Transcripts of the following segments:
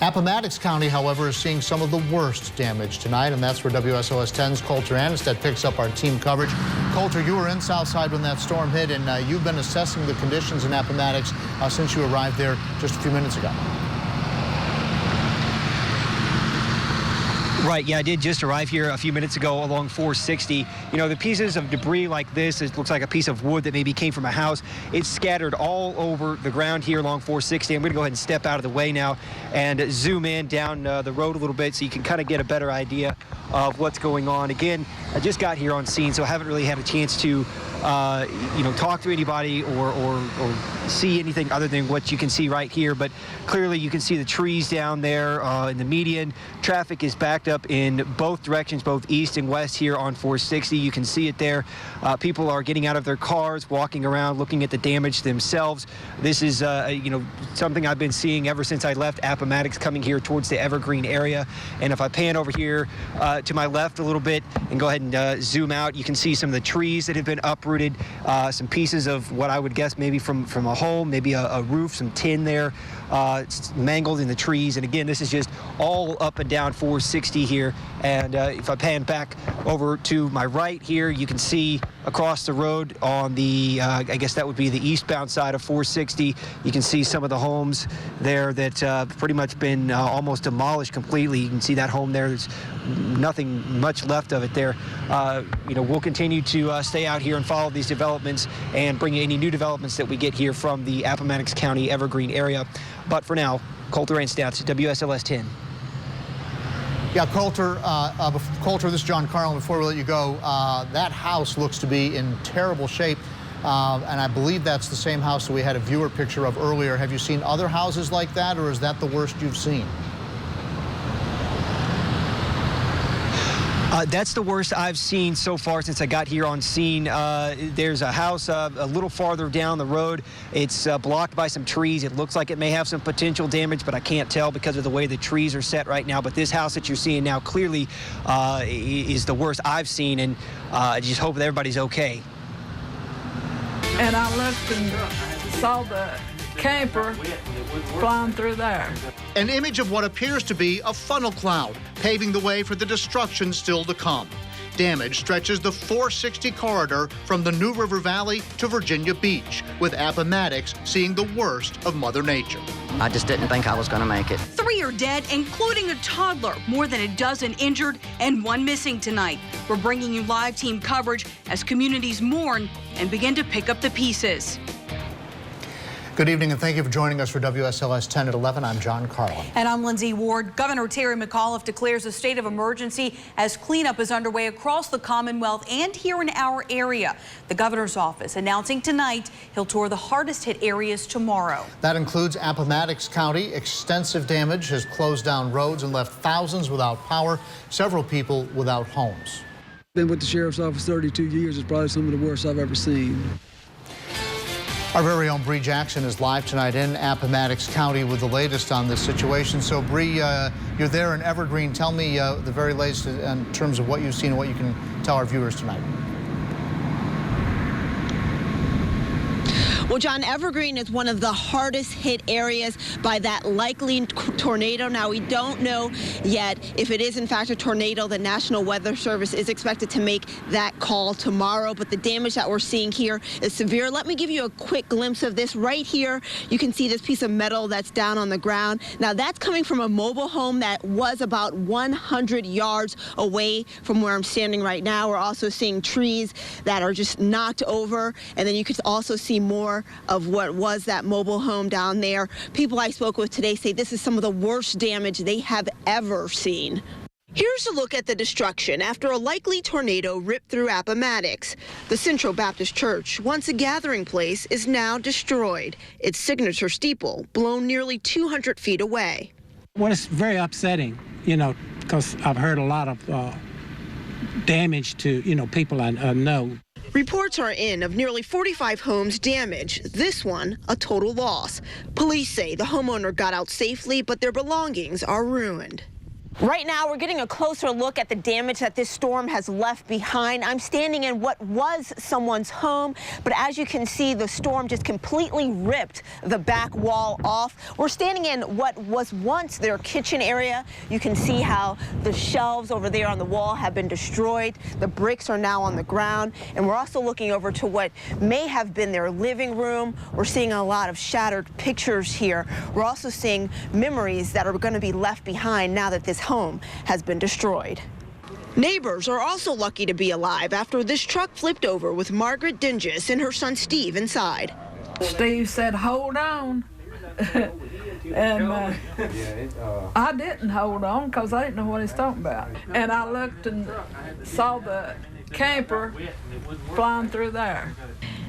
Appomattox County, however, is seeing some of the worst damage tonight, and that's where WSOS 10's Coulter Anistad picks up our team coverage. Coulter, you were in Southside when that storm hit, and you've been assessing the conditions in Appomattox since you arrived there just a few minutes ago. Right, yeah, I did just arrive here a few minutes ago along 460. You know, the pieces of debris like this, it looks like a piece of wood that maybe came from a house. It's scattered all over the ground here along 460. I'm going to go ahead and step out of the way now and zoom in down the road a little bit so you can kind of get a better idea of what's going on. Again, I just got here on scene, so I haven't really had a chance to talk to anybody or see anything other than what you can see right here. But clearly you can see the trees down there in the median. Traffic is backed up in both directions, both east and west here on 460. You can see it there. People are getting out of their cars, walking around, looking at the damage themselves. This is, something I've been seeing ever since I left Appomattox, coming here towards the Evergreen area. And if I pan over here to my left a little bit and go ahead and zoom out, you can see some of the trees that have been uprooted, some pieces of what I would guess maybe from a home, maybe a roof, some tin there, mangled in the trees. And again, this is just all up and down 460 here. And if I pan back over to my right here, you can see across the road on the, I guess that would be the eastbound side of 460. You can see some of the homes there that pretty much been almost demolished completely. You can see that home there. There's nothing much left of it there. We'll continue to stay out here and follow these developments and bring you any new developments that we get here from the Appomattox County Evergreen area. But for now, Coulter Anistad, WSLS 10. Yeah, Coulter, this is John Carlin. Before we let you go, that house looks to be in terrible shape, and I believe that's the same house that we had a viewer picture of earlier. Have you seen other houses like that, or is that the worst you've seen? That's the worst I've seen so far since I got here on scene. There's a house a little farther down the road. It's blocked by some trees. It looks like it may have some potential damage, but I can't tell because of the way the trees are set right now. But this house that you're seeing now clearly is the worst I've seen, and I just hope that everybody's okay. And I left and saw the camper flying through there. An image of what appears to be a funnel cloud, paving the way for the destruction still to come. Damage stretches the 460 corridor from the New River Valley to Virginia Beach, with Appomattox seeing the worst of Mother Nature. I just didn't think I was going to make it. 3 are dead, including a toddler, more than a dozen injured, and 1 missing tonight. We're bringing you live team coverage as communities mourn and begin to pick up the pieces. Good evening, and thank you for joining us for WSLS 10 at 11. I'm John Carlin. And I'm Lindsay Ward. Governor Terry McAuliffe declares a state of emergency as cleanup is underway across the Commonwealth and here in our area. The governor's office announcing tonight he'll tour the hardest hit areas tomorrow. That includes Appomattox County. Extensive damage has closed down roads and left thousands without power, several people without homes. Been with the sheriff's office 32 years. It's probably some of the worst I've ever seen. Our very own Bree Jackson is live tonight in Appomattox County with the latest on this situation. So, Bree, you're there in Evergreen. Tell me the very latest in terms of what you've seen and what you can tell our viewers tonight. Well, John, Evergreen is one of the hardest hit areas by that likely tornado. Now, we don't know yet if it is in fact a tornado. The National Weather Service is expected to make that call tomorrow, but the damage that we're seeing here is severe. Let me give you a quick glimpse of this. Right here, you can see this piece of metal that's down on the ground. Now, that's coming from a mobile home that was about 100 yards away from where I'm standing right now. We're also seeing trees that are just knocked over, and then you could also see more of what was that mobile home down there. People I spoke with today say this is some of the worst damage they have ever seen. Here's a look at the destruction after a likely tornado ripped through Appomattox. The Central Baptist Church, once a gathering place, is now destroyed. Its signature steeple blown nearly 200 feet away. Well, it's very upsetting, because I've heard a lot of damage to, people I know. Reports are in of nearly 45 homes damaged. This one, a total loss. Police say the homeowner got out safely, but their belongings are ruined. Right now, we're getting a closer look at the damage that this storm has left behind. I'm standing in what was someone's home, but as you can see, the storm just completely ripped the back wall off. We're standing in what was once their kitchen area. You can see how the shelves over there on the wall have been destroyed. The bricks are now on the ground, and we're also looking over to what may have been their living room. We're seeing a lot of shattered pictures here. We're also seeing memories that are going to be left behind now that this home has been destroyed. Neighbors are also lucky to be alive after this truck flipped over with Margaret Dinges and her son Steve inside. Steve said, "Hold on." And I didn't hold on because I didn't know what he's talking about. And I looked and saw the camper flying through there.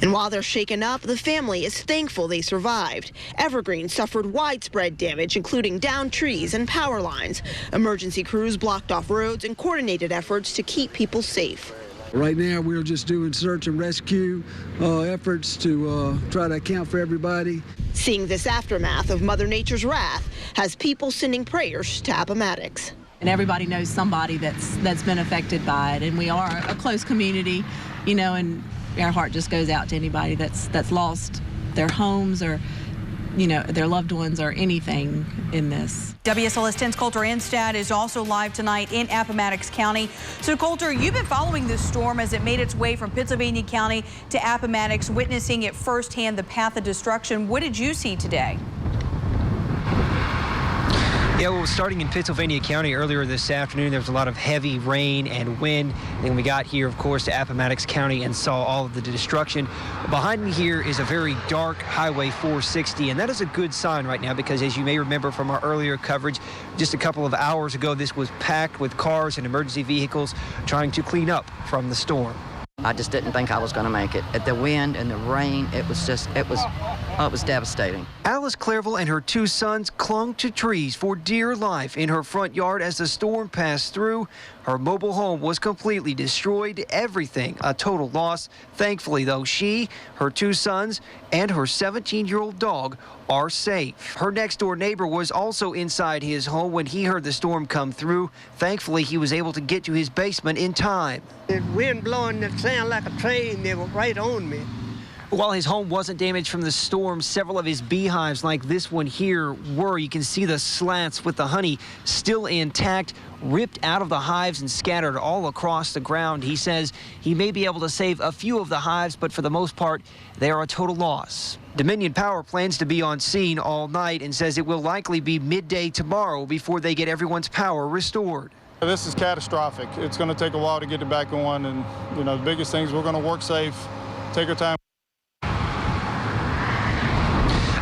And while they're shaken up, the family is thankful they survived. Evergreen suffered widespread damage, including downed trees and power lines. Emergency crews blocked off roads and coordinated efforts to keep people safe. Right now, we're just doing search and rescue efforts to try to account for everybody. Seeing this aftermath of Mother Nature's wrath has people sending prayers to Appomattox. And everybody knows somebody that's been affected by it, and we are a close community, you know, and our heart just goes out to anybody that's lost their homes or, you know, their loved ones or anything in this. WSLS 10's Coulter Anstad is also live tonight in Appomattox County. So Coulter, you've been following this storm as it made its way from Pittsylvania County to Appomattox, witnessing it firsthand, the path of destruction. What did you see today? Yeah, well, starting in Pittsylvania County earlier this afternoon, there was a lot of heavy rain and wind. Then we got here, of course, to Appomattox County and saw all of the destruction. Behind me here is a very dark Highway 460, and that is a good sign right now because, as you may remember from our earlier coverage, just a couple of hours ago, this was packed with cars and emergency vehicles trying to clean up from the storm. I just didn't think I was going to make it. At the wind and the rain, it was devastating. Alice Clairville and her two sons clung to trees for dear life in her front yard as the storm passed through. Her mobile home was completely destroyed, everything a total loss. Thankfully, though, she, her two sons, and her 17-year-old dog are safe. Her next-door neighbor was also inside his home when he heard the storm come through. Thankfully, he was able to get to his basement in time. The wind blowing, it sounded like a train. They were right on me. While his home wasn't damaged from the storm, several of his beehives, like this one here, were. You can see the slats with the honey still intact, ripped out of the hives and scattered all across the ground. He says he may be able to save a few of the hives, but for the most part, they are a total loss. Dominion Power plans to be on scene all night and says it will likely be midday tomorrow before they get everyone's power restored. This is catastrophic. It's going to take a while to get it back on, and the biggest thing is we're going to work safe, take our time.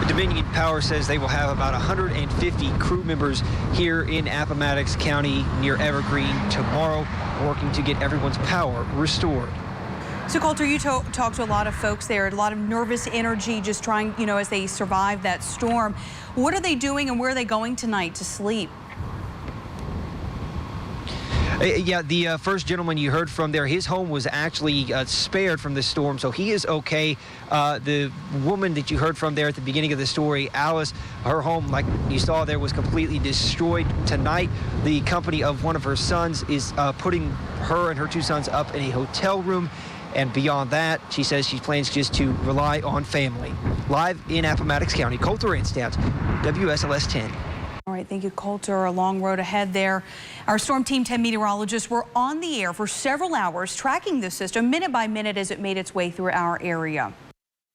Dominion Power says they will have about 150 crew members here in Appomattox County near Evergreen tomorrow, working to get everyone's power restored. So Coulter, you talked to a lot of folks there, a lot of nervous energy just trying, as they survive that storm. What are they doing and where are they going tonight to sleep? Yeah, the first gentleman you heard from there, his home was actually spared from the storm, so he is okay. The woman that you heard from there at the beginning of the story, Alice, her home, like you saw there, was completely destroyed. Tonight, the company of one of her sons is putting her and her two sons up in a hotel room. And beyond that, she says she plans just to rely on family. Live in Appomattox County, Coulter Anstad, WSLS 10. All right, thank you, Coulter. A long road ahead there. Our Storm Team 10 meteorologists were on the air for several hours tracking the system minute by minute as it made its way through our area.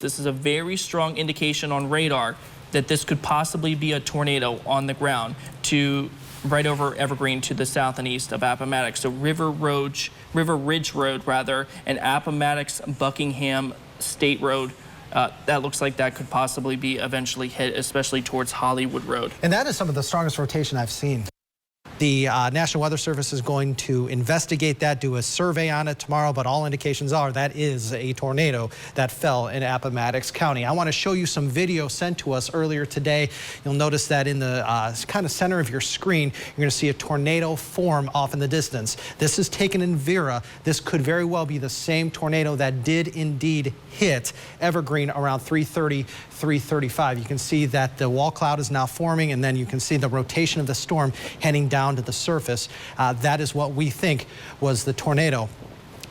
This is a very strong indication on radar that this could possibly be a tornado on the ground right over Evergreen to the south and east of Appomattox. So River Ridge Road, and Appomattox Buckingham State Road. That looks like that could possibly be eventually hit, especially towards Hollywood Road. And that is some of the strongest rotation I've seen. The National Weather Service is going to investigate that, do a survey on it tomorrow, but all indications are that is a tornado that fell in Appomattox County. I want to show you some video sent to us earlier today. You'll notice that in the kind of center of your screen, you're going to see a tornado form off in the distance. This is taken in Vera. This could very well be the same tornado that did indeed hit Evergreen around 3:30, 3:35. You can see that the wall cloud is now forming, and then you can see the rotation of the storm heading down down to the surface. That is what we think was the tornado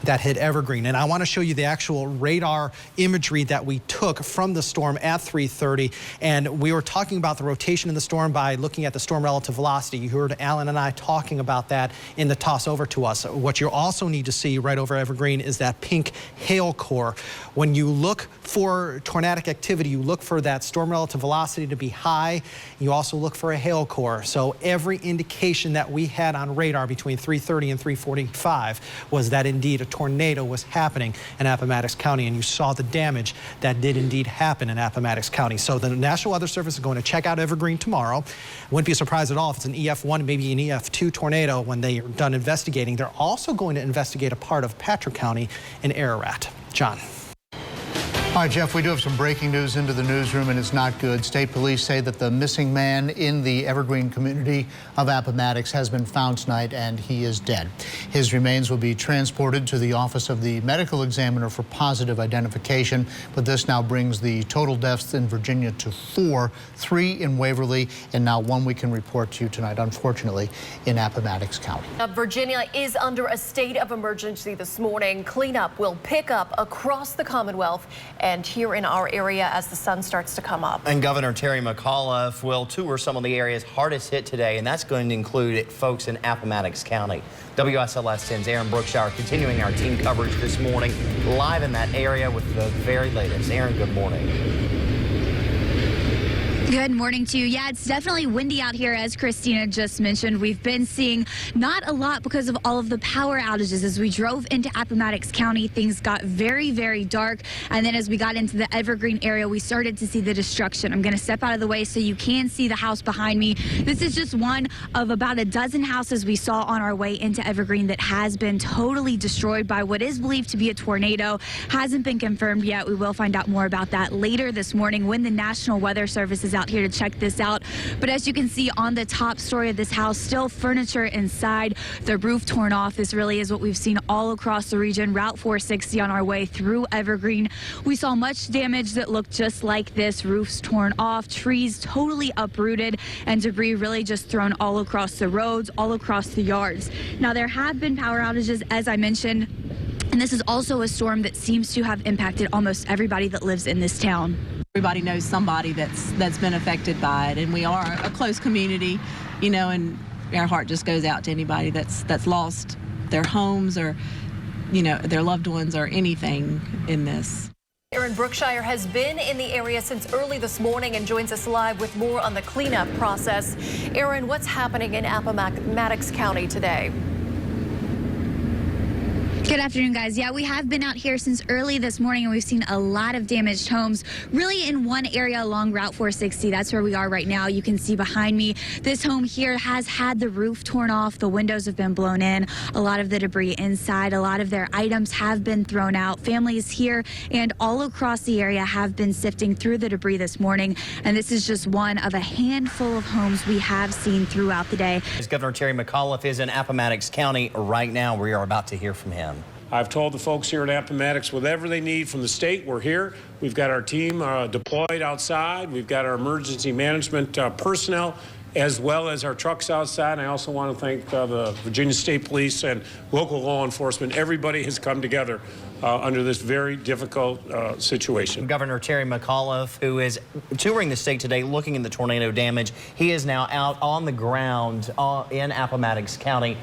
that hit Evergreen. And I want to show you the actual radar imagery that we took from the storm at 3:30. And we were talking about the rotation of the storm by looking at the storm relative velocity. You heard Alan and I talking about that in the toss over to us. What you also need to see right over Evergreen is that pink hail core. When you look for tornadic activity, you look for that storm relative velocity to be high. You also look for a hail core. So every indication that we had on radar between 3:30 and 3:45 was that indeed a tornado was happening in Appomattox County, and you saw the damage that did indeed happen in Appomattox County. So the National Weather Service is going to check out Evergreen tomorrow. Wouldn't be surprised at all if it's an EF1, maybe an EF2 tornado when they are done investigating. They're also going to investigate a part of Patrick County in Ararat. John. All right, Jeff, we do have some breaking news into the newsroom, and it's not good. State police say that the missing man in the Evergreen community of Appomattox has been found tonight, and he is dead. His remains will be transported to the office of the medical examiner for positive identification, but this now brings the total deaths in Virginia to 4, 3 in Waverly, and now 1 we can report to you tonight, unfortunately, in Appomattox County. Virginia is under a state of emergency this morning. Cleanup will pick up across the Commonwealth and here in our area as the sun starts to come up. And Governor Terry McAuliffe will tour some of the areas hardest hit today, and that's going to include folks in Appomattox County. WSLS 10's Aaron Brookshire continuing our team coverage this morning, live in that area with the very latest. Aaron, good morning. Good morning to you. Yeah, it's definitely windy out here, as Christina just mentioned. We've been seeing not a lot because of all of the power outages. As we drove into Appomattox County, things got very, very dark. And then as we got into the Evergreen area, we started to see the destruction. I'm going to step out of the way so you can see the house behind me. This is just one of about a dozen houses we saw on our way into Evergreen that has been totally destroyed by what is believed to be a tornado. Hasn't been confirmed yet. We will find out more about that later this morning when the National Weather Service is out here to check this out. But as you can see on the top story of this house, still furniture inside, the roof torn off. This really is what we've seen all across the region. Route 460 on our way through Evergreen. We saw much damage that looked just like this. Roofs torn off, trees totally uprooted, and debris really just thrown all across the roads, all across the yards. Now, there have been power outages, as I mentioned, and this is also a storm that seems to have impacted almost everybody that lives in this town. Everybody knows somebody that's been affected by it, and we are a close community, you know, and our heart just goes out to anybody that's lost their homes or, you know, their loved ones or anything in this. Aaron Brookshire has been in the area since early this morning and joins us live with more on the cleanup process. Aaron, what's happening in Appomattox County today? Good afternoon, guys. Yeah, we have been out here since early this morning, and we've seen a lot of damaged homes really in one area along Route 460. That's where we are right now. You can see behind me, this home here has had the roof torn off. The windows have been blown in. A lot of the debris inside, a lot of their items have been thrown out. Families here and all across the area have been sifting through the debris this morning, and this is just one of a handful of homes we have seen throughout the day. Governor Terry McAuliffe is in Appomattox County right now. We are about to hear from him. I've told the folks here at Appomattox, whatever they need from the state, we're here. We've got our team deployed outside. We've got our emergency management personnel, as well as our trucks outside. And I also want to thank the Virginia State Police and local law enforcement. Everybody has come together under this very difficult situation. Governor Terry McAuliffe, who is touring the state today looking at the tornado damage, he is now out on the ground in Appomattox County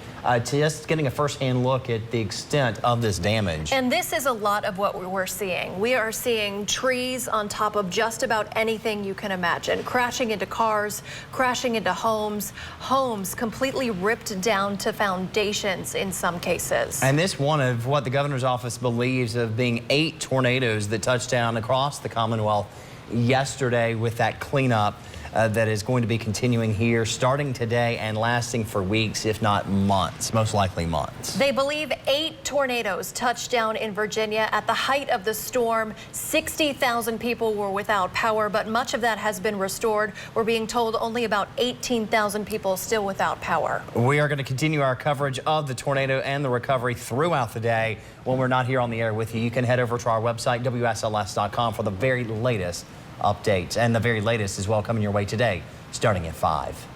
just getting a first-hand look at the extent of this damage. And this is a lot of what we're seeing. We are seeing trees on top of just about anything you can imagine, crashing into cars, crashing into homes, homes completely ripped down to foundations in some cases. And this one of what the governor's office believes of being 8 tornadoes that touched down across the Commonwealth yesterday with that cleanup that is going to be continuing here starting today and lasting for weeks, if not months, most likely months. They believe 8 tornadoes touched down in Virginia at the height of the storm. 60,000 people were without power, but much of that has been restored. We're being told only about 18,000 people still without power. We are going to continue our coverage of the tornado and the recovery throughout the day. When we're not here on the air with you, you can head over to our website, WSLS.com, for the very latest updates, and the very latest as well coming your way today starting at 5.